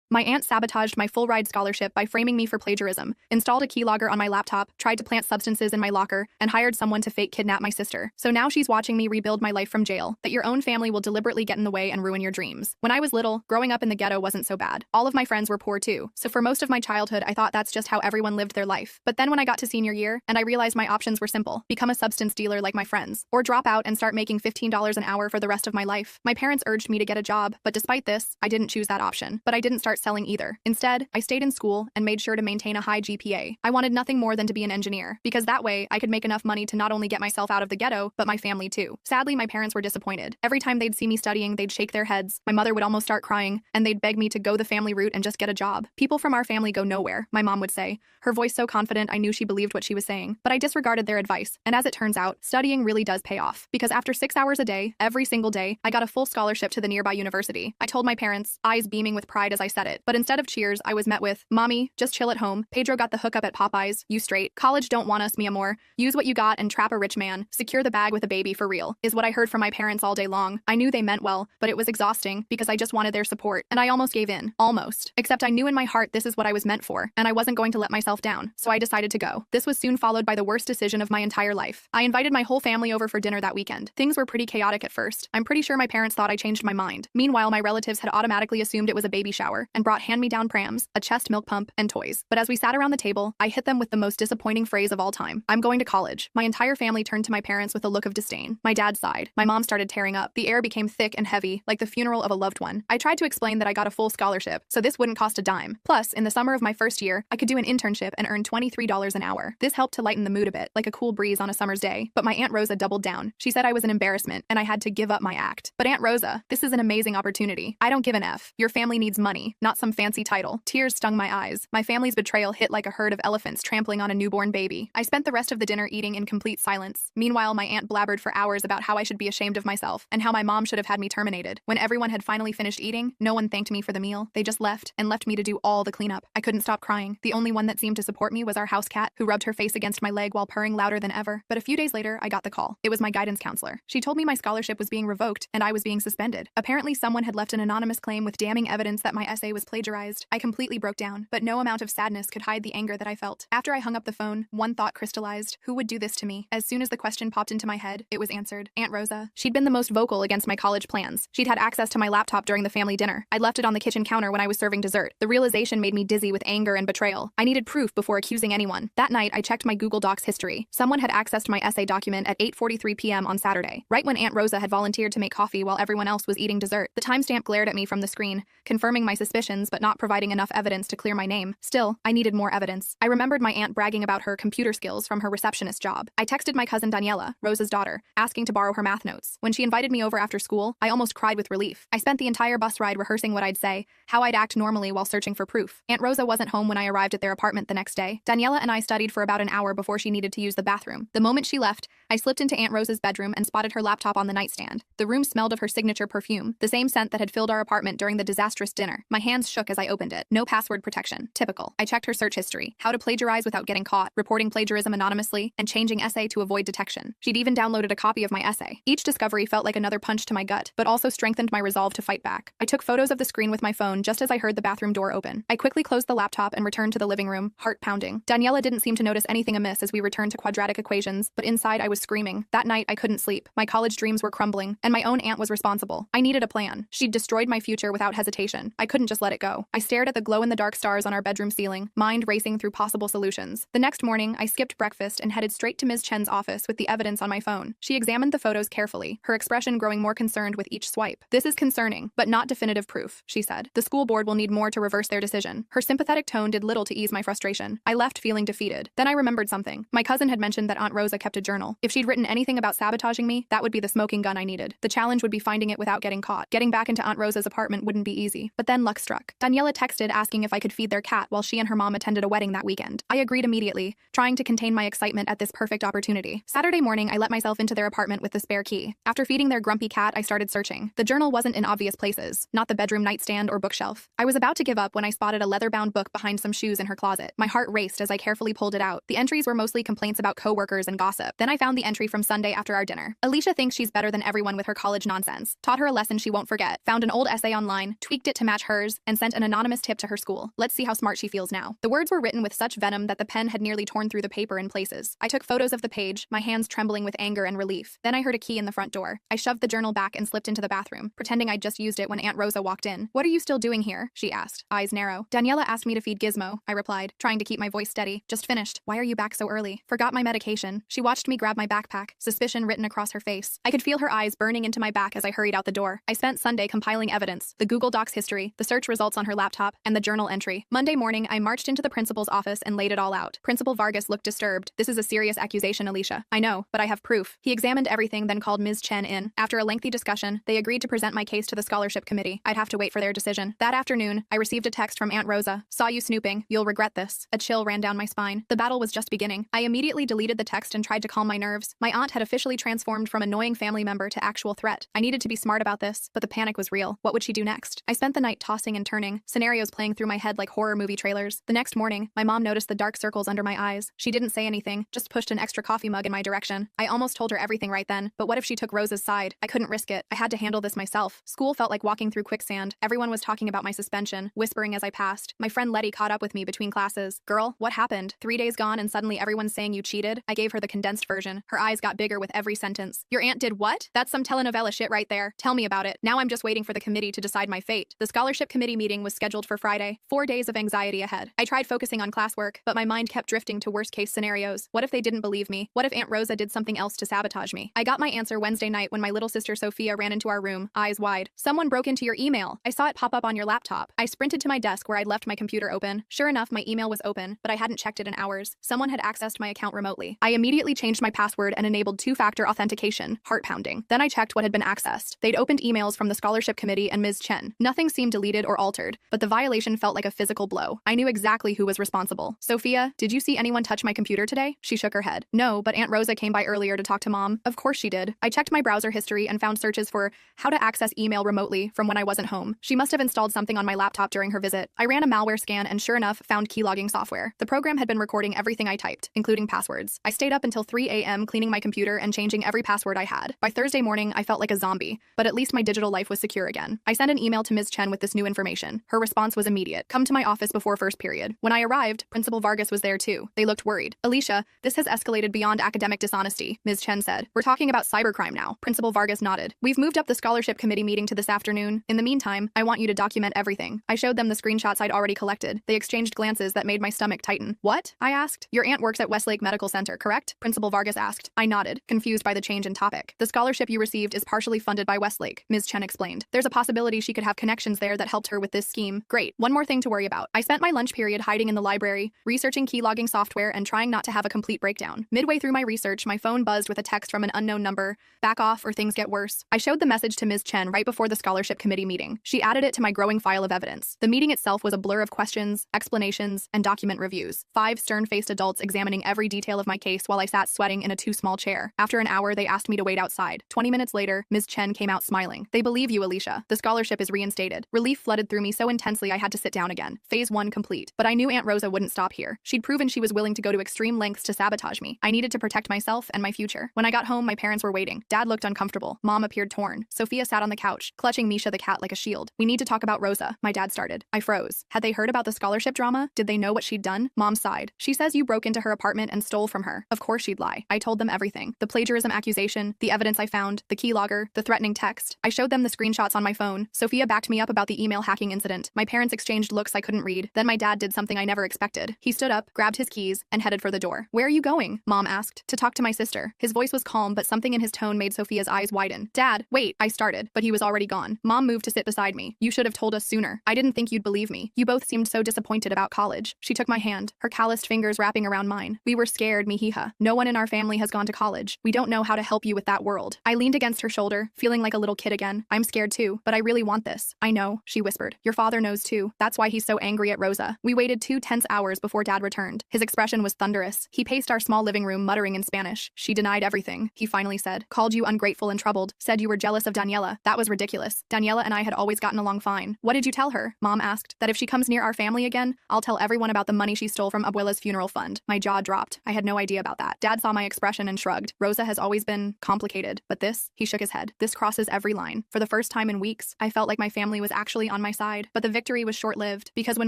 My aunt sabotaged my full-ride scholarship by framing me for plagiarism, installed a keylogger on my laptop, tried to plant substances in my locker, and hired someone to fake kidnap my sister. So now she's watching me rebuild my life from jail. That your own family will deliberately get in the way and ruin your dreams. When I was little, growing up in the ghetto wasn't so bad. All of my friends were poor too, so for most of my childhood I thought that's just how everyone lived their life. But then when I got to senior year, and I realized my options were simple: become a substance dealer like my friends, or drop out and start making $15 an hour for the rest of my life. My parents urged me to get a job, but despite this, I didn't choose that option. But I didn't start selling either. Instead, I stayed in school and made sure to maintain a high GPA. I wanted nothing more than to be an engineer, because that way I could make enough money to not only get myself out of the ghetto, but my family too. Sadly, my parents were disappointed. Every time they'd see me studying, they'd shake their heads. My mother would almost start crying, and they'd beg me to go the family route and just get a job. People from our family go nowhere, my mom would say, her voice so confident I knew she believed what she was saying. But I disregarded their advice, and as it turns out, studying really does pay off, because after 6 hours a day, every single day, I got a full scholarship to the nearby university. I told my parents, eyes beaming with pride as I said it, but instead of cheers, I was met with, "Mommy, just chill at home. Pedro got the hookup at Popeyes. You straight. College don't want us, mi amor. Use what you got and trap a rich man. Secure the bag with a baby for real," is what I heard from my parents all day long. I knew they meant well, but it was exhausting because I just wanted their support, and I almost gave in. Almost. Except I knew in my heart this is what I was meant for, and I wasn't going to let myself down, so I decided to go. This was soon followed by the worst decision of my entire life. I invited my whole family over for dinner that weekend. Things were pretty chaotic at first. I'm pretty sure my parents thought I changed my mind. Meanwhile, my relatives had automatically assumed it was a baby shower and brought hand-me-down prams, a chest milk pump, and toys. But as we sat around the table, I hit them with the most disappointing phrase of all time: "I'm going to college." My entire family turned to my parents with a look of disdain. My dad sighed. My mom started tearing up. The air became thick and heavy, like the funeral of a loved one. I tried to explain that I got a full scholarship, so this wouldn't cost a dime. Plus, in the summer of my first year, I could do an internship and earn $23 an hour. This helped to lighten the mood a bit, like a cool breeze on a summer's day. But my Aunt Rosa doubled down. She said I was an embarrassment, and I had to give up my act. "But Aunt Rosa, this is an amazing opportunity. I don't give an F. Your family needs money, not some fancy title." Tears stung my eyes. My family's betrayal hit like a herd of elephants trampling on a newborn baby. I spent the rest of the dinner eating in complete silence. Meanwhile, my aunt blabbered for hours about how I should be ashamed of myself, and how my mom should have had me terminated. When everyone had finally finished eating, no one thanked me for the meal. They just left, and left me to do all the cleanup. I couldn't stop crying. The only one that seemed to support me was our house cat, who rubbed her face against my leg while purring louder than ever. But a few days later, I got the call. It was my guidance counselor. She told me my scholarship was being revoked, and I was being suspended. Apparently, someone had left an anonymous claim with damning evidence that my essay was plagiarized. I completely broke down, but no amount of sadness could hide the anger that I felt. After I hung up the phone, one thought crystallized: who would do this to me? As soon as the question popped into my head, it was answered. Aunt Rosa. She'd been the most vocal against my college plans. She'd had access to my laptop during the family dinner. I'd left it on the kitchen counter when I was serving dessert. The realization made me dizzy with anger and betrayal. I needed proof before accusing anyone. That night, I checked my Google Docs history. Someone had accessed my essay document at 8:43 p.m. on Saturday, right when Aunt Rosa had volunteered to make coffee while everyone else was eating dessert. The timestamp glared at me from the screen, confirming my suspicions but not providing enough evidence to clear my name. Still, I needed more evidence. I remembered my aunt bragging about her computer skills from her receptionist job. I texted my cousin Daniela, Rosa's daughter, asking to borrow her math notes. When she invited me over after school, I almost cried with relief. I spent the entire bus ride rehearsing what I'd say, how I'd act normally while searching for proof. Aunt Rosa wasn't home when I arrived at their apartment the next day. Daniela and I studied for about an hour before she needed to use the bathroom. The moment she left, I slipped into Aunt Rosa's bedroom and spotted her laptop on the nightstand. The room smelled of her signature perfume, the same scent that had filled our apartment during the disastrous dinner. My hands shook as I opened it. No password protection. Typical. I checked her search history: how to plagiarize without getting caught, reporting plagiarism anonymously, and changing essay to avoid detection. She'd even downloaded a copy of my essay. Each discovery felt like another punch to my gut, but also strengthened my resolve to fight back. I took photos of the screen with my phone just as I heard the bathroom door open. I quickly closed the laptop and returned to the living room, heart pounding. Daniela didn't seem to notice anything amiss as we returned to quadratic equations, but inside I was screaming. That night, I couldn't sleep. My college dreams were crumbling, and my own aunt was responsible. I needed a plan. She'd destroyed my future without hesitation. I couldn't just let it go. I stared at the glow-in-the-dark stars on our bedroom ceiling, mind racing through possible solutions. The next morning, I skipped breakfast and headed straight to Ms. Chen's office with the evidence on my phone. She examined the photos carefully, her expression growing more concerned with each swipe. "This is concerning, but not definitive proof," she said. "The school board will need more to reverse their decision." Her sympathetic tone did little to ease my frustration. I left feeling defeated. Then I remembered something. My cousin had mentioned that Aunt Rosa kept a journal. If she'd written anything about sabotaging me, that would be the smoking gun I needed. The challenge would be finding it without getting caught. Getting back into Aunt Rosa's apartment wouldn't be easy. But then luck struck. Daniela texted asking if I could feed their cat while she and her mom attended a wedding that weekend. I agreed immediately, trying to contain my excitement at this perfect opportunity. Saturday morning, I let myself into their apartment with the spare key. After feeding their grumpy cat, I started searching. The journal wasn't in obvious places, not the bedroom nightstand or bookshelf. I was about to give up when I spotted a leather-bound book behind some shoes in her closet. My heart raced as I carefully pulled it out. The entries were mostly complaints about coworkers and gossip. Then I found found the entry from Sunday after our dinner. Alicia thinks she's better than everyone with her college nonsense. Taught her a lesson she won't forget. Found an old essay online, tweaked it to match hers, and sent an anonymous tip to her school. Let's see how smart she feels now. The words were written with such venom that the pen had nearly torn through the paper in places. I took photos of the page, my hands trembling with anger and relief. Then I heard a key in the front door. I shoved the journal back and slipped into the bathroom, pretending I'd just used it when Aunt Rosa walked in. "What are you still doing here?" she asked, eyes narrow. "Daniela asked me to feed Gizmo," I replied, trying to keep my voice steady. "Just finished. Why are you back so early?" "Forgot my medication." She watched me grab my backpack, suspicion written across her face. I could feel her eyes burning into my back as I hurried out the door. I spent Sunday compiling evidence, the Google Docs history, the search results on her laptop, and the journal entry. Monday morning, I marched into the principal's office and laid it all out. Principal Vargas looked disturbed. "This is a serious accusation, Alicia." "I know, but I have proof." He examined everything, then called Ms. Chen in. After a lengthy discussion, they agreed to present my case to the scholarship committee. I'd have to wait for their decision. That afternoon, I received a text from Aunt Rosa. "Saw you snooping. You'll regret this." A chill ran down my spine. The battle was just beginning. I immediately deleted the text and tried to calm my nerves. My aunt had officially transformed from annoying family member to actual threat. I needed to be smart about this, but the panic was real. What would she do next? I spent the night tossing and turning, scenarios playing through my head like horror movie trailers. The next morning, my mom noticed the dark circles under my eyes. She didn't say anything, just pushed an extra coffee mug in my direction. I almost told her everything right then, but what if she took Rosa's side? I couldn't risk it. I had to handle this myself. School felt like walking through quicksand. Everyone was talking about my suspension, whispering as I passed. My friend Letty caught up with me between classes. "Girl, what happened? 3 days gone and suddenly everyone's saying you cheated?" I gave her the condensed version. Her eyes got bigger with every sentence. "Your aunt did what? That's some telenovela shit right there. Tell me about it." Now I'm just waiting for the committee to decide my fate. The scholarship committee meeting was scheduled for Friday. 4 days of anxiety ahead. I tried focusing on classwork, but my mind kept drifting to worst-case scenarios. What if they didn't believe me? What if Aunt Rosa did something else to sabotage me? I got my answer Wednesday night when my little sister Sophia ran into our room, eyes wide. "Someone broke into your email. I saw it pop up on your laptop." I sprinted to my desk where I'd left my computer open. Sure enough, my email was open, but I hadn't checked it in hours. Someone had accessed my account remotely. I immediately changed my password and enabled two-factor authentication, heart pounding. Then I checked what had been accessed. They'd opened emails from the scholarship committee and Ms. Chen. Nothing seemed deleted or altered, but the violation felt like a physical blow. I knew exactly who was responsible. "Sophia, did you see anyone touch my computer today?" She shook her head. "No, but Aunt Rosa came by earlier to talk to Mom." "Of course she did." I checked my browser history and found searches for how to access email remotely from when I wasn't home. She must have installed something on my laptop during her visit. I ran a malware scan and sure enough, found keylogging software. The program had been recording everything I typed, including passwords. I stayed up until 3 a.m. cleaning my computer and changing every password I had. By Thursday morning, I felt like a zombie, but at least my digital life was secure again. I sent an email to Ms. Chen with this new information. Her response was immediate. "Come to my office before first period." When I arrived, Principal Vargas was there too. They looked worried. "Alicia, this has escalated beyond academic dishonesty," Ms. Chen said. "We're talking about cybercrime now." Principal Vargas nodded. "We've moved up the scholarship committee meeting to this afternoon. In the meantime, I want you to document everything." I showed them the screenshots I'd already collected. They exchanged glances that made my stomach tighten. "What?" I asked. "Your aunt works at Westlake Medical Center, correct?" Principal Vargas asked. I nodded, confused by the change in topic. "The scholarship you received is partially funded by Westlake," Ms. Chen explained. "There's a possibility she could have connections there that helped her with this scheme." Great. One more thing to worry about. I spent my lunch period hiding in the library, researching keylogging software and trying not to have a complete breakdown. Midway through my research, my phone buzzed with a text from an unknown number. "Back off or things get worse." I showed the message to Ms. Chen right before the scholarship committee meeting. She added it to my growing file of evidence. The meeting itself was a blur of questions, explanations, and document reviews. 5 stern-faced adults examining every detail of my case while I sat sweating in a too small chair. After an hour, they asked me to wait outside. 20 minutes later, Ms. Chen came out smiling. "They believe you, Alicia. The scholarship is reinstated." Relief flooded through me so intensely I had to sit down again. Phase 1 complete. But I knew Aunt Rosa wouldn't stop here. She'd proven she was willing to go to extreme lengths to sabotage me. I needed to protect myself and my future. When I got home, my parents were waiting. Dad looked uncomfortable. Mom appeared torn. Sophia sat on the couch, clutching Misha the cat like a shield. "We need to talk about Rosa," my dad started. I froze. Had they heard about the scholarship drama? Did they know what she'd done? Mom sighed. "She says you broke into her apartment and stole from her." Of course she'd lie. I told them everything. The plagiarism accusation, the evidence I found, the keylogger, the threatening text. I showed them the screenshots on my phone. Sophia backed me up about the email hacking incident. My parents exchanged looks I couldn't read. Then my dad did something I never expected. He stood up, grabbed his keys, and headed for the door. "Where are you going?" Mom asked. "To talk to my sister." His voice was calm, but something in his tone made Sophia's eyes widen. "Dad, wait," I started, but he was already gone. Mom moved to sit beside me. "You should have told us sooner. I didn't think you'd believe me. You both seemed so disappointed about college." She took my hand, her calloused fingers wrapping around mine. "We were scared, Mihiha. No one in our family has gone to college. We don't know how to help you with that world." I leaned against her shoulder, feeling like a little kid again. "I'm scared too, but I really want this." "I know," she whispered. "Your father knows too. That's why he's so angry at Rosa." We waited 2 tense hours before Dad returned. His expression was thunderous. He paced our small living room, muttering in Spanish. "She denied everything," he finally said. "Called you ungrateful and troubled. Said you were jealous of Daniela. That was ridiculous. Daniela and I had always gotten along fine." "What did you tell her?" Mom asked. "That if she comes near our family again, I'll tell everyone about the money she stole from Abuela's funeral fund." My jaw dropped. I had no idea about that. Dad saw my expression expression and shrugged. Rosa has always been complicated, but this, he shook his head. This crosses every line. For the first time in weeks, I felt like my family was actually on my side, but the victory was short-lived because when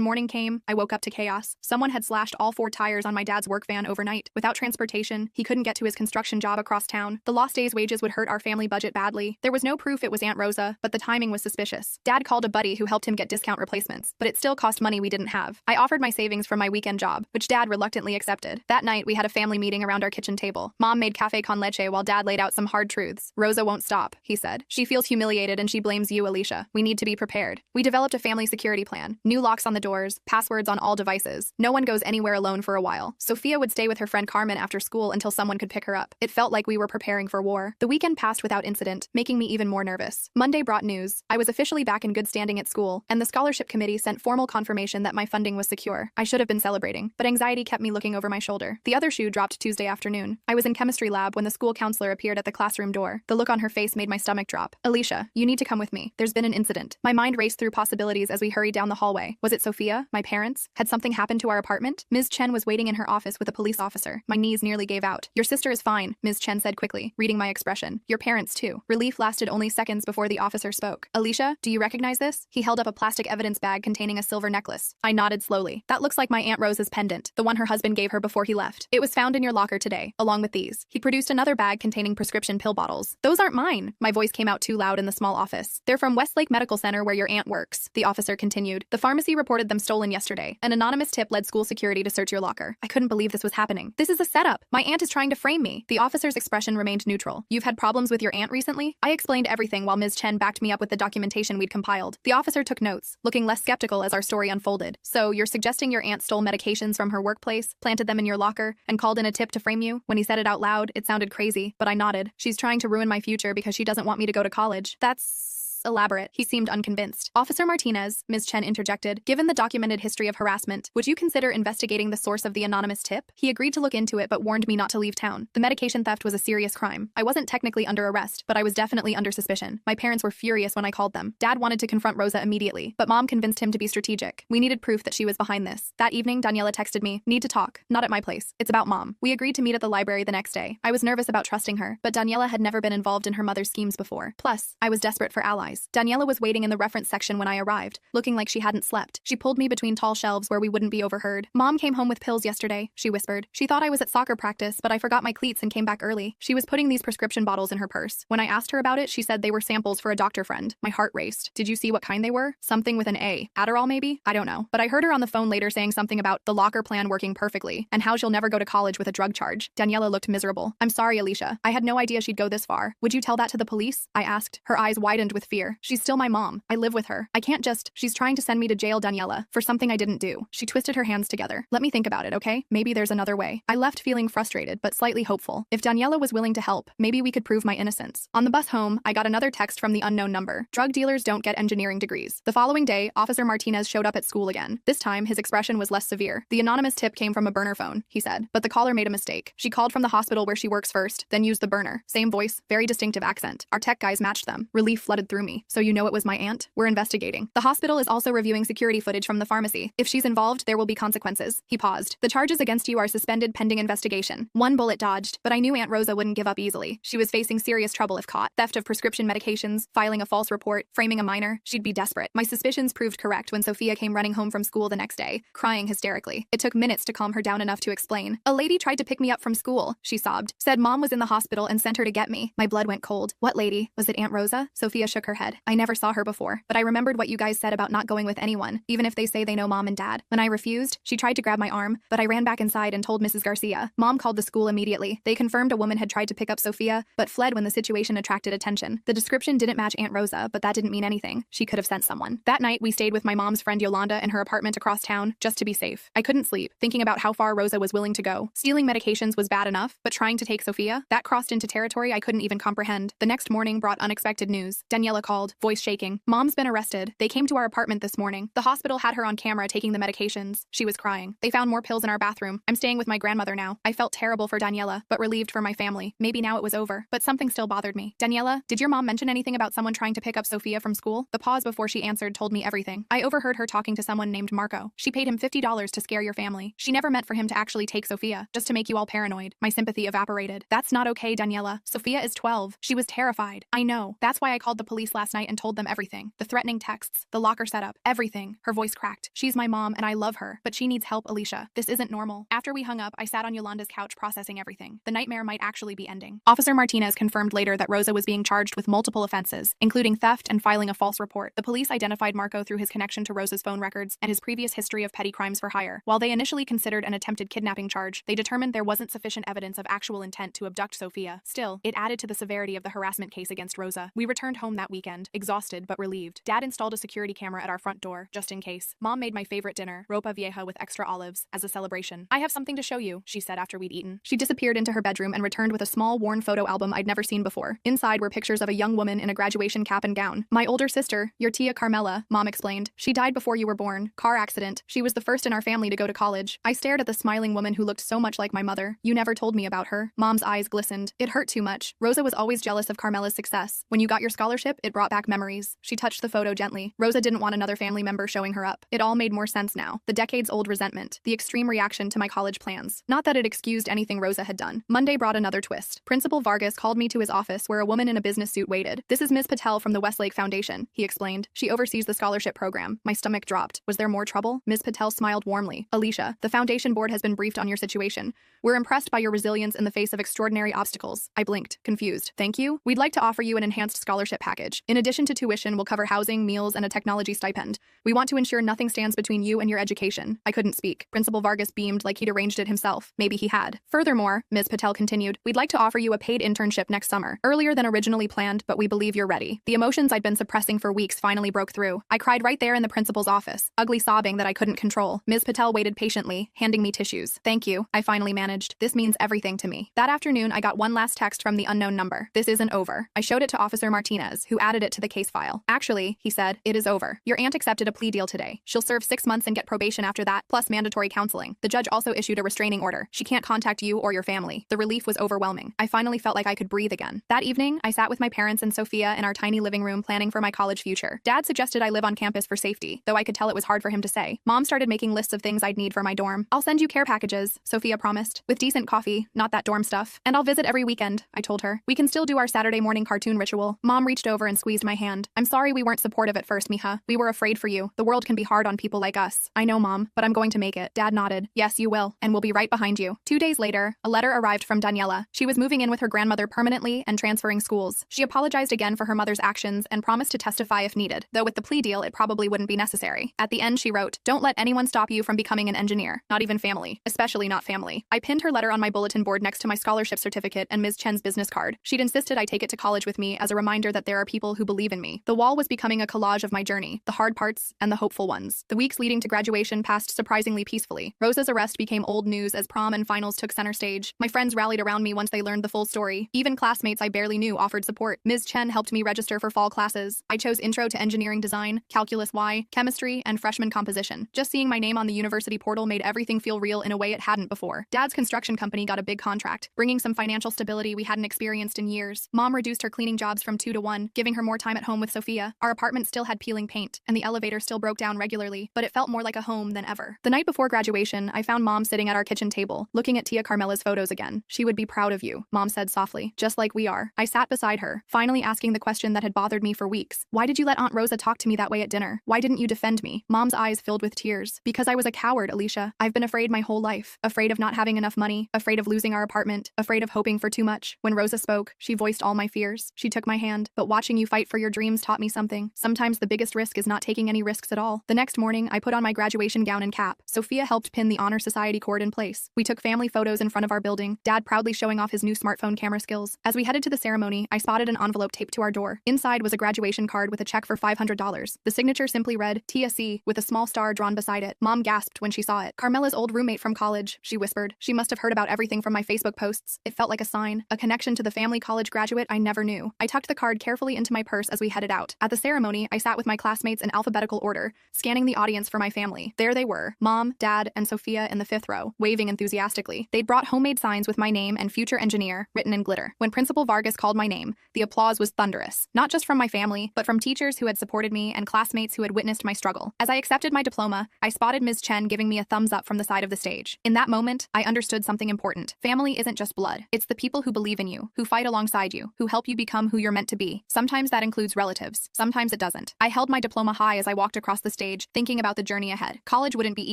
morning came, I woke up to chaos. Someone had slashed all 4 tires on my dad's work van overnight. Without transportation, he couldn't get to his construction job across town. The lost day's wages would hurt our family budget badly. There was no proof it was Aunt Rosa, but the timing was suspicious. Dad called a buddy who helped him get discount replacements, but it still cost money we didn't have. I offered my savings from my weekend job, which Dad reluctantly accepted. That night, we had a family meeting around our kitchen table. Mom made cafe con leche while Dad laid out some hard truths. Rosa won't stop, he said. She feels humiliated and she blames you, Alicia. We need to be prepared. We developed a family security plan. New locks on the doors, passwords on all devices. No one goes anywhere alone for a while. Sophia would stay with her friend Carmen after school until someone could pick her up. It felt like we were preparing for war. The weekend passed without incident, making me even more nervous. Monday brought news. I was officially back in good standing at school, and the scholarship committee sent formal confirmation that my funding was secure. I should have been celebrating, but anxiety kept me looking over my shoulder. The other shoe dropped Tuesday afternoon. I was in chemistry lab when the school counselor appeared at the classroom door. The look on her face made my stomach drop. Alicia, you need to come with me. There's been an incident. My mind raced through possibilities as we hurried down the hallway. Was it Sophia? My parents? Had something happened to our apartment? Ms. Chen was waiting in her office with a police officer. My knees nearly gave out. Your sister is fine, Ms. Chen said quickly, reading my expression. Your parents too. Relief lasted only seconds before the officer spoke. Alicia, do you recognize this? He held up a plastic evidence bag containing a silver necklace. I nodded slowly. That looks like my Aunt Rosa's pendant, the one her husband gave her before he left. It was found in your locker today, along with these. He produced another bag containing prescription pill bottles. Those aren't mine. My voice came out too loud in the small office. They're from Westlake Medical Center where your aunt works, the officer continued. The pharmacy reported them stolen yesterday. An anonymous tip led school security to search your locker. I couldn't believe this was happening. This is a setup. My aunt is trying to frame me. The officer's expression remained neutral. You've had problems with your aunt recently? I explained everything while Ms. Chen backed me up with the documentation we'd compiled. The officer took notes, looking less skeptical as our story unfolded. So, you're suggesting your aunt stole medications from her workplace, planted them in your locker, and called in a tip to frame you? When he said it out loud, it sounded crazy, but I nodded. She's trying to ruin my future because she doesn't want me to go to college. That's elaborate. He seemed unconvinced. Officer Martinez, Ms. Chen interjected, given the documented history of harassment, would you consider investigating the source of the anonymous tip? He agreed to look into it but warned me not to leave town. The medication theft was a serious crime. I wasn't technically under arrest, but I was definitely under suspicion. My parents were furious when I called them. Dad wanted to confront Rosa immediately, but Mom convinced him to be strategic. We needed proof that she was behind this. That evening, Daniela texted me, need to talk. Not at my place. It's about Mom. We agreed to meet at the library the next day. I was nervous about trusting her, but Daniela had never been involved in her mother's schemes before. Plus, I was desperate for allies. Daniela was waiting in the reference section when I arrived, looking like she hadn't slept. She pulled me between tall shelves where we wouldn't be overheard. Mom came home with pills yesterday, she whispered. She thought I was at soccer practice, but I forgot my cleats and came back early. She was putting these prescription bottles in her purse. When I asked her about it, she said they were samples for a doctor friend. My heart raced. Did you see what kind they were? Something with an A. Adderall, maybe? I don't know. But I heard her on the phone later saying something about the locker plan working perfectly and how she'll never go to college with a drug charge. Daniela looked miserable. I'm sorry, Alicia. I had no idea she'd go this far. Would you tell that to the police? I asked. Her eyes widened with fear. She's still my mom. I live with her. I can't just. She's trying to send me to jail, Daniela, for something I didn't do. She twisted her hands together. Let me think about it, okay? Maybe there's another way. I left feeling frustrated, but slightly hopeful. If Daniela was willing to help, maybe we could prove my innocence. On the bus home, I got another text from the unknown number. Drug dealers don't get engineering degrees. The following day, Officer Martinez showed up at school again. This time, his expression was less severe. The anonymous tip came from a burner phone, he said, but the caller made a mistake. She called from the hospital where she works first, then used the burner. Same voice, very distinctive accent. Our tech guys matched them. Relief flooded through me. So you know it was my aunt? We're investigating. The hospital is also reviewing security footage from the pharmacy. If she's involved, there will be consequences. He paused. The charges against you are suspended pending investigation. One bullet dodged, but I knew Aunt Rosa wouldn't give up easily. She was facing serious trouble if caught. Theft of prescription medications, filing a false report, framing a minor. She'd be desperate. My suspicions proved correct when Sophia came running home from school the next day, crying hysterically. It took minutes to calm her down enough to explain. A lady tried to pick me up from school, she sobbed. Said Mom was in the hospital and sent her to get me. My blood went cold. What lady? Was it Aunt Rosa? Sophia shook her head. I never saw her before, but I remembered what you guys said about not going with anyone, even if they say they know Mom and Dad. When I refused, she tried to grab my arm, but I ran back inside and told Mrs. Garcia. Mom called the school immediately. They confirmed a woman had tried to pick up Sophia, but fled when the situation attracted attention. The description didn't match Aunt Rosa, but that didn't mean anything. She could have sent someone. That night, we stayed with my mom's friend Yolanda in her apartment across town, just to be safe. I couldn't sleep, thinking about how far Rosa was willing to go. Stealing medications was bad enough, but trying to take Sophia? That crossed into territory I couldn't even comprehend. The next morning brought unexpected news. Daniela called called, voice shaking. Mom's been arrested. They came to our apartment this morning. The hospital had her on camera taking the medications. She was crying. They found more pills in our bathroom. I'm staying with my grandmother now. I felt terrible for Daniela, but relieved for my family. Maybe now it was over. But something still bothered me. Daniela, did your mom mention anything about someone trying to pick up Sophia from school? The pause before she answered told me everything. I overheard her talking to someone named Marco. She paid him $50 to scare your family. She never meant for him to actually take Sophia, just to make you all paranoid. My sympathy evaporated. That's not okay, Daniela. Sophia is 12. She was terrified. I know. That's why I called the police last night and told them everything. The threatening texts, the locker setup, everything. Her voice cracked. She's my mom and I love her, but she needs help, Alicia. This isn't normal. After we hung up, I sat on Yolanda's couch processing everything. The nightmare might actually be ending. Officer Martinez confirmed later that Rosa was being charged with multiple offenses, including theft and filing a false report. The police identified Marco through his connection to Rosa's phone records and his previous history of petty crimes for hire. While they initially considered an attempted kidnapping charge, they determined there wasn't sufficient evidence of actual intent to abduct Sophia. Still, it added to the severity of the harassment case against Rosa. We returned home that weekend, exhausted but relieved. Dad installed a security camera at our front door, just in case. Mom made my favorite dinner, ropa vieja with extra olives, as a celebration. I have something to show you, she said after we'd eaten. She disappeared into her bedroom and returned with a small, worn photo album I'd never seen before. Inside were pictures of a young woman in a graduation cap and gown. My older sister, your tia Carmela, Mom explained. She died before you were born. Car accident. She was the first in our family to go to college. I stared at the smiling woman who looked so much like my mother. You never told me about her. Mom's eyes glistened. It hurt too much. Rosa was always jealous of Carmela's success. When you got your scholarship, it brought back memories. She touched the photo gently. Rosa didn't want another family member showing her up. It all made more sense now. The decades-old resentment. The extreme reaction to my college plans. Not that it excused anything Rosa had done. Monday brought another twist. Principal Vargas called me to his office where a woman in a business suit waited. This is Ms. Patel from the Westlake Foundation, he explained. She oversees the scholarship program. My stomach dropped. Was there more trouble? Ms. Patel smiled warmly. Alicia, the foundation board has been briefed on your situation. We're impressed by your resilience in the face of extraordinary obstacles. I blinked, confused. Thank you. We'd like to offer you an enhanced scholarship package. In addition to tuition, we'll cover housing, meals, and a technology stipend. We want to ensure nothing stands between you and your education. I couldn't speak. Principal Vargas beamed like he'd arranged it himself. Maybe he had. Furthermore, Ms. Patel continued, we'd like to offer you a paid internship next summer. Earlier than originally planned, but we believe you're ready. The emotions I'd been suppressing for weeks finally broke through. I cried right there in the principal's office, ugly sobbing that I couldn't control. Ms. Patel waited patiently, handing me tissues. Thank you, I finally managed. This means everything to me. That afternoon, I got one last text from the unknown number. This isn't over. I showed it to Officer Martinez, who added it to the case file. Actually, he said, it is over. Your aunt accepted a plea deal today. She'll serve 6 months and get probation after that, plus mandatory counseling. The judge also issued a restraining order. She can't contact you or your family. The relief was overwhelming. I finally felt like I could breathe again. That evening, I sat with my parents and Sophia in our tiny living room planning for my college future. Dad suggested I live on campus for safety, though I could tell it was hard for him to say. Mom started making lists of things I'd need for my dorm. I'll send you care packages, Sophia promised, with decent coffee, not that dorm stuff. And I'll visit every weekend, I told her. We can still do our Saturday morning cartoon ritual. Mom reached over and squeezed my hand. I'm sorry we weren't supportive at first, mija. We were afraid for you. The world can be hard on people like us. I know, Mom, but I'm going to make it. Dad nodded. Yes, you will, and we'll be right behind you. 2 days later, a letter arrived from Daniela. She was moving in with her grandmother permanently and transferring schools. She apologized again for her mother's actions and promised to testify if needed, though with the plea deal, it probably wouldn't be necessary. At the end, she wrote, don't let anyone stop you from becoming an engineer, not even family, especially not family. I pinned her letter on my bulletin board next to my scholarship certificate and Ms. Chen's business card. She'd insisted I take it to college with me as a reminder that there are people who believe in me. The wall was becoming a collage of my journey, the hard parts and the hopeful ones. The weeks leading to graduation passed surprisingly peacefully. Rosa's arrest became old news as prom and finals took center stage. My friends rallied around me once they learned the full story. Even classmates I barely knew offered support. Ms. Chen helped me register for fall classes. I chose Intro to Engineering Design, Calculus Y, Chemistry, and Freshman Composition. Just seeing my name on the university portal made everything feel real in a way it hadn't before. Dad's construction company got a big contract, bringing some financial stability we hadn't experienced in years. Mom reduced her cleaning jobs from 2 to 1, giving her more time at home with Sophia. Our apartment still had peeling paint, and the elevator still broke down regularly, but it felt more like a home than ever. The night before graduation, I found Mom sitting at our kitchen table, looking at Tia Carmela's photos again. She would be proud of you, Mom said softly, just like we are. I sat beside her, finally asking the question that had bothered me for weeks. Why did you let Aunt Rosa talk to me that way at dinner? Why didn't you defend me? Mom's eyes filled with tears. Because I was a coward, Alicia. I've been afraid my whole life. Afraid of not having enough money, afraid of losing our apartment, afraid of hoping for too much. When Rosa spoke, she voiced all my fears. She took my hand, but watching you fight for your dreams taught me something. Sometimes the biggest risk is not taking any risks at all. The next morning, I put on my graduation gown and cap. Sophia helped pin the Honor Society cord in place. We took family photos in front of our building, Dad proudly showing off his new smartphone camera skills. As we headed to the ceremony, I spotted an envelope taped to our door. Inside was a graduation card with a check for $500. The signature simply read, Tia C, with a small star drawn beside it. Mom gasped when she saw it. Carmela's old roommate from college, she whispered. She must have heard about everything from my Facebook posts. It felt like a sign, a connection to the family college graduate I never knew. I tucked the card carefully into into my purse as we headed out. At the ceremony, I sat with my classmates in alphabetical order, scanning the audience for my family. There they were, Mom, Dad, and Sophia in the 5th row, waving enthusiastically. They'd brought homemade signs with my name and future engineer written in glitter. When Principal Vargas called my name, the applause was thunderous, not just from my family, but from teachers who had supported me and classmates who had witnessed my struggle. As I accepted my diploma, I spotted Ms. Chen giving me a thumbs up from the side of the stage. In that moment, I understood something important. Family isn't just blood. It's the people who believe in you, who fight alongside you, who help you become who you're meant to be. Sometimes that includes relatives. Sometimes it doesn't. I held my diploma high as I walked across the stage, thinking about the journey ahead. College wouldn't be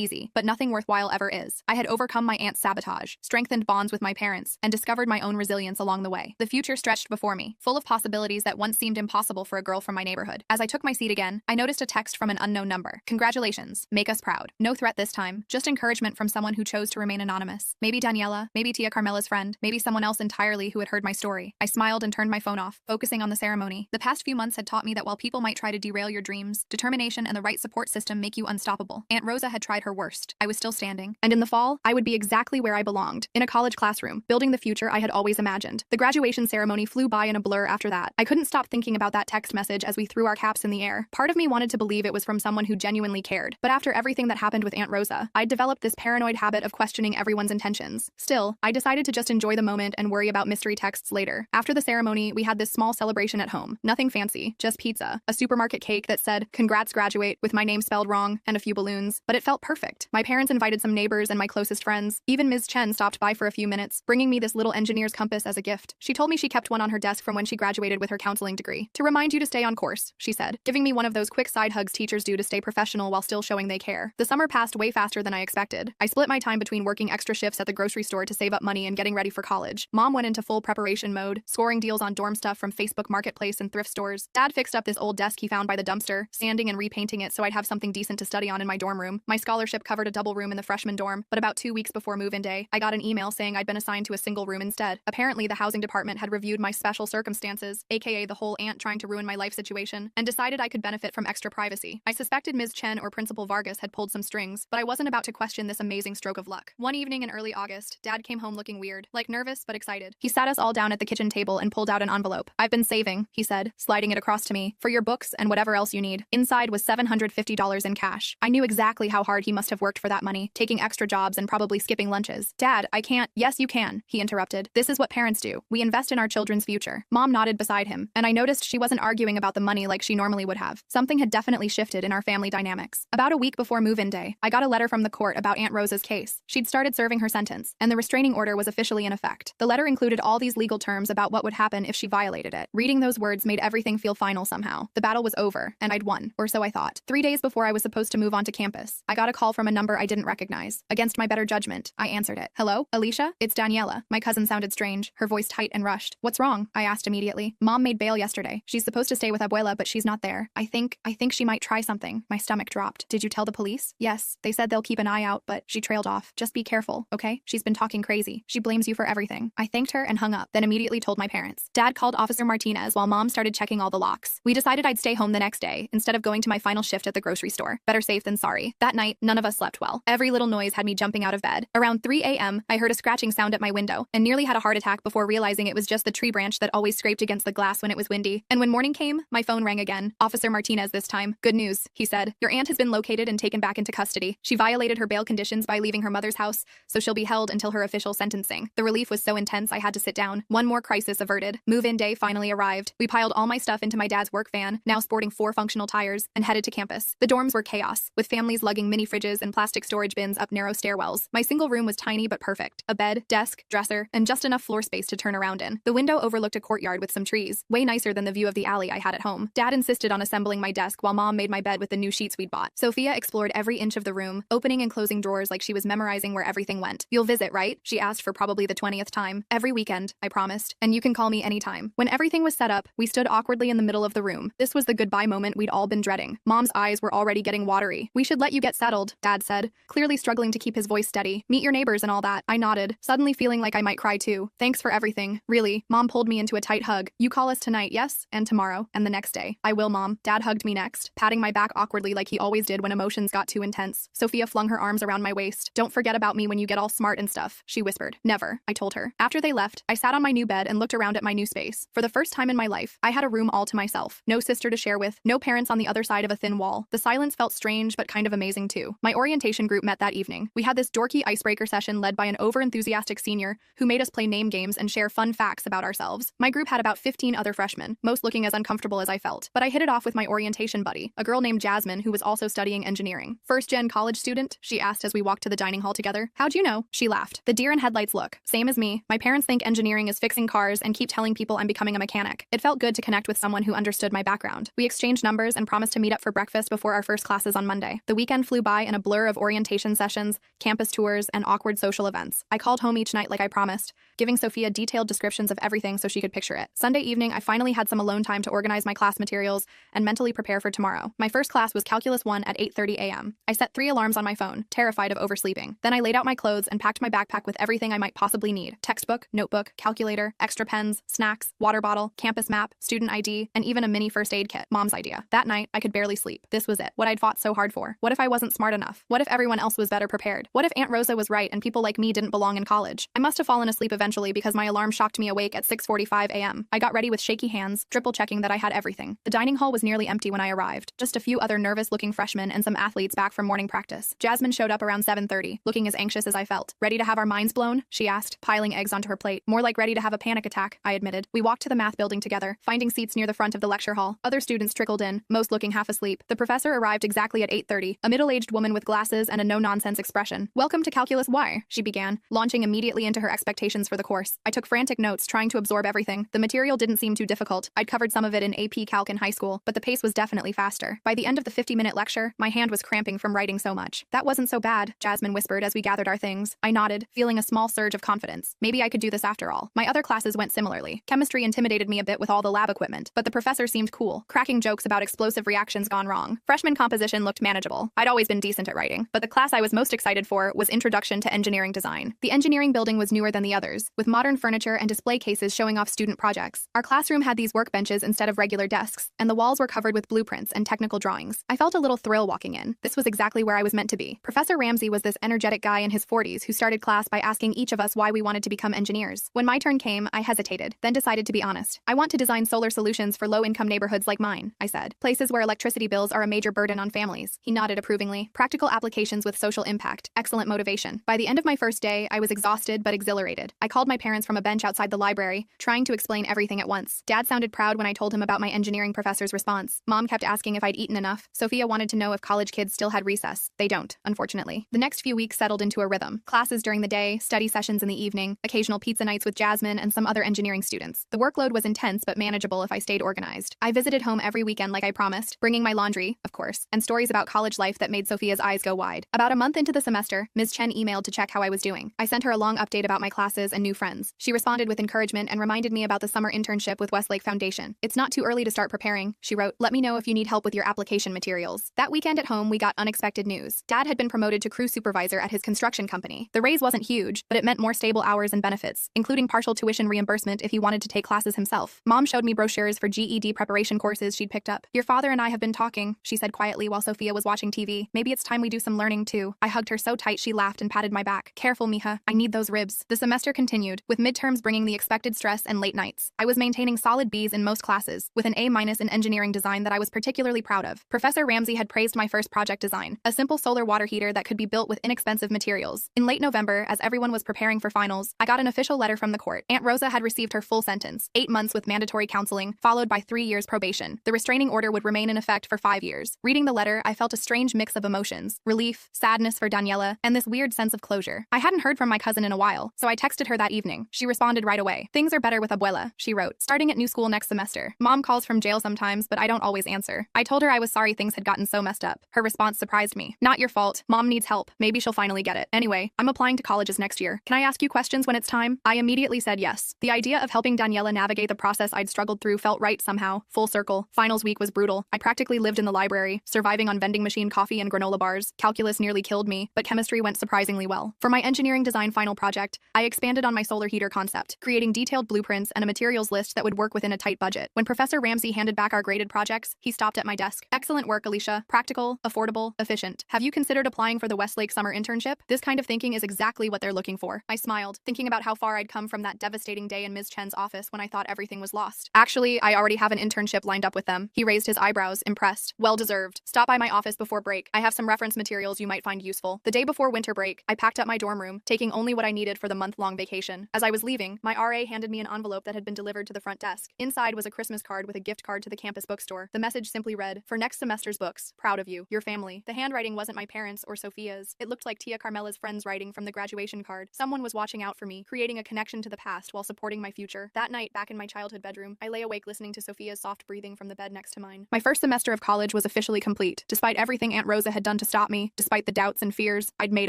easy, but nothing worthwhile ever is. I had overcome my aunt's sabotage, strengthened bonds with my parents, and discovered my own resilience along the way. The future stretched before me, full of possibilities that once seemed impossible for a girl from my neighborhood. As I took my seat again, I noticed a text from an unknown number. Congratulations. Make us proud. No threat this time, just encouragement from someone who chose to remain anonymous. Maybe Daniela, maybe Tia Carmela's friend, maybe someone else entirely who had heard my story. I smiled and turned my phone off, focusing on the ceremony. The past few months had taught me that while people might try to derail your dreams, determination and the right support system make you unstoppable. Aunt Rosa had tried her worst. I was still standing. And in the fall, I would be exactly where I belonged, in a college classroom, building the future I had always imagined. The graduation ceremony flew by in a blur after that. I couldn't stop thinking about that text message as we threw our caps in the air. Part of me wanted to believe it was from someone who genuinely cared. But after everything that happened with Aunt Rosa, I'd developed this paranoid habit of questioning everyone's intentions. Still, I decided to just enjoy the moment and worry about mystery texts later. After the ceremony, we had this small celebration at home. Nothing fancy, just pizza, a supermarket cake that said, "Congrats, graduate," with my name spelled wrong, and a few balloons. But it felt perfect. My parents invited some neighbors and my closest friends. Even Ms. Chen stopped by for a few minutes, bringing me this little engineer's compass as a gift. She told me she kept one on her desk from when she graduated with her counseling degree. "To remind you to stay on course," she said, giving me one of those quick side hugs teachers do to stay professional while still showing they care. The summer passed way faster than I expected. I split my time between working extra shifts at the grocery store to save up money and getting ready for college. Mom went into full preparation mode, scoring deals on dorm stuff from Facebook Marketplace and thrift stores. Dad fixed up this old desk he found by the dumpster, sanding and repainting it so I'd have something decent to study on in my dorm room. My scholarship covered a double room in the freshman dorm, but about 2 weeks before move-in day, I got an email saying I'd been assigned to a single room instead. Apparently, the housing department had reviewed my special circumstances, aka the whole aunt trying to ruin my life situation, and decided I could benefit from extra privacy. I suspected Ms. Chen or Principal Vargas had pulled some strings, but I wasn't about to question this amazing stroke of luck. One evening in early August, Dad came home looking weird, like nervous but excited. He sat us all down at the kitchen table and pulled out an envelope. "I've been saving," he said, sliding it across to me, "for your books and whatever else you need." Inside was $750 in cash. I knew exactly how hard he must have worked for that money, taking extra jobs and probably skipping lunches. "Dad, I can't." "Yes, you can," he interrupted. "This is what parents do. We invest in our children's future." Mom nodded beside him, and I noticed she wasn't arguing about the money like she normally would have. Something had definitely shifted in our family dynamics. About a week before move-in day, I got a letter from the court about Aunt Rosa's case. She'd started serving her sentence, and the restraining order was officially in effect. The letter included all these legal terms about what would happen if she violated it. Reading those words made everything feel final somehow. The battle was over, and I'd won, or so I thought. 3 days before I was supposed to move onto campus, I got a call from a number I didn't recognize. Against my better judgment, I answered it. "Hello, Alicia? It's Daniela." My cousin sounded strange, her voice tight and rushed. "What's wrong?" I asked immediately. "Mom made bail yesterday. She's supposed to stay with Abuela, but she's not there. I think she might try something." My stomach dropped. "Did you tell the police?" "Yes, they said they'll keep an eye out, but..." She trailed off. "Just be careful, okay? She's been talking crazy. She blames you for everything." I thanked her and hung up, then immediately told my parents. Dad called Officer Martinez while Mom started checking all the locks. We decided I'd stay home the next day, instead of going to my final shift at the grocery store. Better safe than sorry. That night, none of us slept well. Every little noise had me jumping out of bed. Around 3 a.m., I heard a scratching sound at my window, and nearly had a heart attack before realizing it was just the tree branch that always scraped against the glass when it was windy. And when morning came, my phone rang again. Officer Martinez this time. "Good news," he said. "Your aunt has been located and taken back into custody. She violated her bail conditions by leaving her mother's house, so she'll be held until her official sentencing." The relief was so intense I had to sit down. One more crisis averted. Move-in day finally arrived. We piled all my stuff into my dad's work van, now sporting 4 functional tires, and headed to campus. The dorms were chaos, with families lugging mini fridges and plastic storage bins up narrow stairwells. My single room was tiny but perfect. A bed, desk, dresser, and just enough floor space to turn around in. The window overlooked a courtyard with some trees, way nicer than the view of the alley I had at home. Dad insisted on assembling my desk while Mom made my bed with the new sheets we'd bought. Sophia explored every inch of the room, opening and closing drawers like she was memorizing where everything went. "You'll visit, right?" she asked for probably the 20th time. "Every weekend," I promised, "and you can call me anytime." When everything was set up, we stood awkwardly in the middle of the room. This was the goodbye moment we'd all been dreading. Mom's eyes were already getting watery. "We should let you get settled," Dad said, clearly struggling to keep his voice steady. "Meet your neighbors and all that." I nodded, suddenly feeling like I might cry too. "Thanks for everything, really." Mom pulled me into a tight hug. "You call us tonight, yes? And tomorrow, and the next day." "I will, Mom." Dad hugged me next, patting my back awkwardly like he always did when emotions got too intense. Sophia flung her arms around my waist. "Don't forget about me when you get all smart and stuff," she whispered. "Never," I told her. After they left, I sat on my new bed and looked around at my new space. For the first time in my life, I had a room all to myself. No sister to share with, no parents on the other side of a thin wall. The silence felt strange but kind of amazing too. My orientation group met that evening. We had this dorky icebreaker session led by an over-enthusiastic senior who made us play name games and share fun facts about ourselves. My group had about 15 other freshmen, most looking as uncomfortable as I felt. But I hit it off with my orientation buddy, a girl named Jasmine who was also studying engineering. First-gen college student? She asked as we walked to the dining hall together. How'd you know? She laughed. The deer in headlights look. Same as me. My parents think engineering is fixing cars and keep telling people I'm becoming a mechanic. It felt good to connect with someone who understood my background. We exchanged numbers and promised to meet up for breakfast before our first classes on Monday. The weekend flew by in a blur of orientation sessions, campus tours, and awkward social events. I called home each night like I promised, giving Sophia detailed descriptions of everything so she could picture it. Sunday evening, I finally had some alone time to organize my class materials and mentally prepare for tomorrow. My first class was Calculus 1 at 8:30 a.m. I set 3 alarms on my phone, terrified of oversleeping. Then I laid out my clothes and packed my backpack with everything I might possibly need: textbook, notebook, calculator, extra pens, snacks, water bottle, campus map, student ID, and even a mini first aid kit. Mom's idea. That night, I could barely sleep. This was it. What I'd fought so hard for. What if I wasn't smart enough? What if everyone else was better prepared? What if Aunt Rosa was right and people like me didn't belong in college? I must have fallen asleep eventually because my alarm shocked me awake at 6:45 a.m. I got ready with shaky hands, triple-checking that I had everything. The dining hall was nearly empty when I arrived. Just a few other nervous-looking freshmen and some athletes back from morning practice. Jasmine showed up around 7:30, looking as anxious as I felt. Ready to have our minds blown? She asked, piling eggs onto her plate. More like ready to have a panic attack, I admitted. We walked to the math building together, finding seats near the front of the lecture hall. Other students trickled in, most looking half asleep. The professor arrived exactly at 8:30, a middle-aged woman with glasses and a no-nonsense expression. Welcome to Calculus Y, she began, launching immediately into her expectations for the course. I took frantic notes, trying to absorb everything. The material didn't seem too difficult. I'd covered some of it in AP Calc in high school, but the pace was definitely faster. By the end of the 50-minute lecture, my hand was cramping from writing so much. That wasn't so bad, Jasmine whispered as we gathered our things. I nodded, feeling a small surge of confidence. Maybe I could do this after all. My other classes went similarly. Chemistry intimidated me a bit with all the lab equipment, but the professor seemed cool, cracking jokes about explosive reactions gone wrong. Freshman composition looked manageable. I'd always been decent at writing, but the class I was most excited for was Introduction to Engineering Design. The engineering building was newer than the others, with modern furniture and display cases showing off student projects. Our classroom had these workbenches instead of regular desks, and the walls were covered with blueprints and technical drawings. I felt a little thrill walking in. This was exactly where I was meant to be. Professor Ramsey was this energetic guy in his 40s who started class by asking each of us why we wanted to become engineers. When my turn came, I hesitated, then decided to be honest. I want to design solar solutions for low-income neighborhoods like mine, I said. Places where electricity bills are a major burden on families. He nodded approvingly. Practical applications with social impact. Excellent motivation. By the end of my first day, I was exhausted but exhilarated. I called my parents from a bench outside the library, trying to explain everything at once. Dad sounded proud when I told him about my engineering professor's response. Mom kept asking if I'd eaten enough. Sophia wanted to know if college kids still had recess. They don't, unfortunately. The next few weeks settled into a rhythm. Classes during the day, study sessions in the evening, occasional pizza nights with Jasmine and some other engineering students. The workload was intense but manageable if I stayed organized. I visited home every weekend like I promised, bringing my laundry, of course, and stories about college life that made Sophia's eyes go wide. About a month into the semester, Ms. Chen emailed to check how I was doing. I sent her a long update about my classes and new friends. She responded with encouragement and reminded me about the summer internship with Westlake Foundation. It's not too early to start preparing, she wrote. Let me know if you need help with your application materials. That weekend at home, we got unexpected news. Dad had been promoted to crew supervisor at his construction company. The raise wasn't huge, but it meant more stable hours and benefits, including partial tuition reimbursement if he wanted to take classes himself. Mom showed me brochures for GED preparation courses she'd picked up. Your father and I have been talking, she said quietly while Sophia was watching TV. Maybe it's time we do some learning too. I hugged her so tight she laughed and patted my back. Careful, Mija. I need those ribs. The semester continued, with midterms bringing the expected stress and late nights. I was maintaining solid B's in most classes, with an A- in engineering design that I was particularly proud of. Professor Ramsey had praised my first project design, a simple solar water heater that could be built with inexpensive materials. In late November, as everyone was preparing for finals, I got an official letter from the court. Aunt Rosa had received her full sentence, 8 months with mandatory counseling, followed by 3 years probation. The restraining order would remain in effect for 5 years. Reading the letter, I felt a strange mix of emotions: relief, sadness for Daniela, and this weird sense of closure. I hadn't heard from my cousin in a while, so I texted her that evening. She responded right away. Things are better with Abuela, she wrote, starting at new school next semester. Mom calls from jail sometimes, but I don't always answer. I told her I was sorry things had gotten so messed up. Her response surprised me. Not your fault. Mom needs help. Maybe she'll finally get it. Anyway, I'm applying to colleges next year. Can I ask you questions when it's time? I immediately said yes. The idea of helping Daniela navigate the process I'd struggled through felt right somehow. Full circle. Finals week was brutal. I practically lived in the library, surviving on vending machine coffee and granola bars. Calculus nearly killed me, but chemistry went surprisingly well. For my engineering design final project, I expanded on my solar heater concept, creating detailed blueprints and a materials list that would work within a tight budget. When Professor Ramsey handed back our graded projects, he stopped at my desk. Excellent work, Alicia. Practical, affordable, efficient. Have you considered applying for the Westlake summer internship? This kind of thinking is exactly what they're looking for. I smiled, thinking about how far I'd come from that devastating day in Ms. Chen's office when I thought everything was lost. Actually, I already have an internship lined up with them. He raised his eyebrows, impressed. Well deserved. Stop by my office before break. I have some reference materials you might find useful. The day before winter break, I packed up my dorm room, taking only what I needed for the month-long vacation. As I was leaving, my RA handed me an envelope that had been delivered to the front desk. Inside was a Christmas card with a gift card to the campus bookstore. The message simply read, "For next semester's books, proud of you, your family." The handwriting wasn't my parents' or Sophia's. It looked like Tia Carmela's friend's writing from the graduation card. Someone was watching out for me, creating a connection to the past while supporting my future. That night, back in my childhood bedroom, I lay awake listening to Sophia's soft breathing from the bed next to mine. My first semester of college was officially complete. Despite everything Aunt Rosa had done to stop me, despite the doubts and fears, I'd made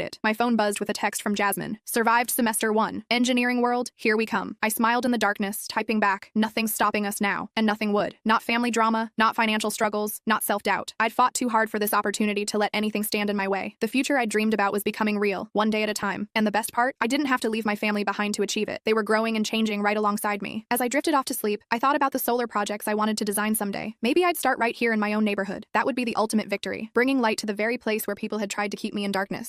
it. My phone buzzed with a text from Jasmine. "Survived semester 1. Engineering world, here we come." I smiled in the darkness, typing back, "Nothing's stopping us now." And nothing would. Not family drama, not financial struggles, not self-doubt. I'd fought too hard for this opportunity to let anything stand in my way. The future I'd dreamed about was becoming real, one day at a time. And the best part? I didn't have to leave my family behind to achieve it. They were growing and changing right alongside me. As I drifted off to sleep, I thought about the solar projects I wanted to design someday. Maybe I'd start right here in my own neighborhood. That would be the ultimate victory, bringing light to the very place where people had tried to keep me in darkness.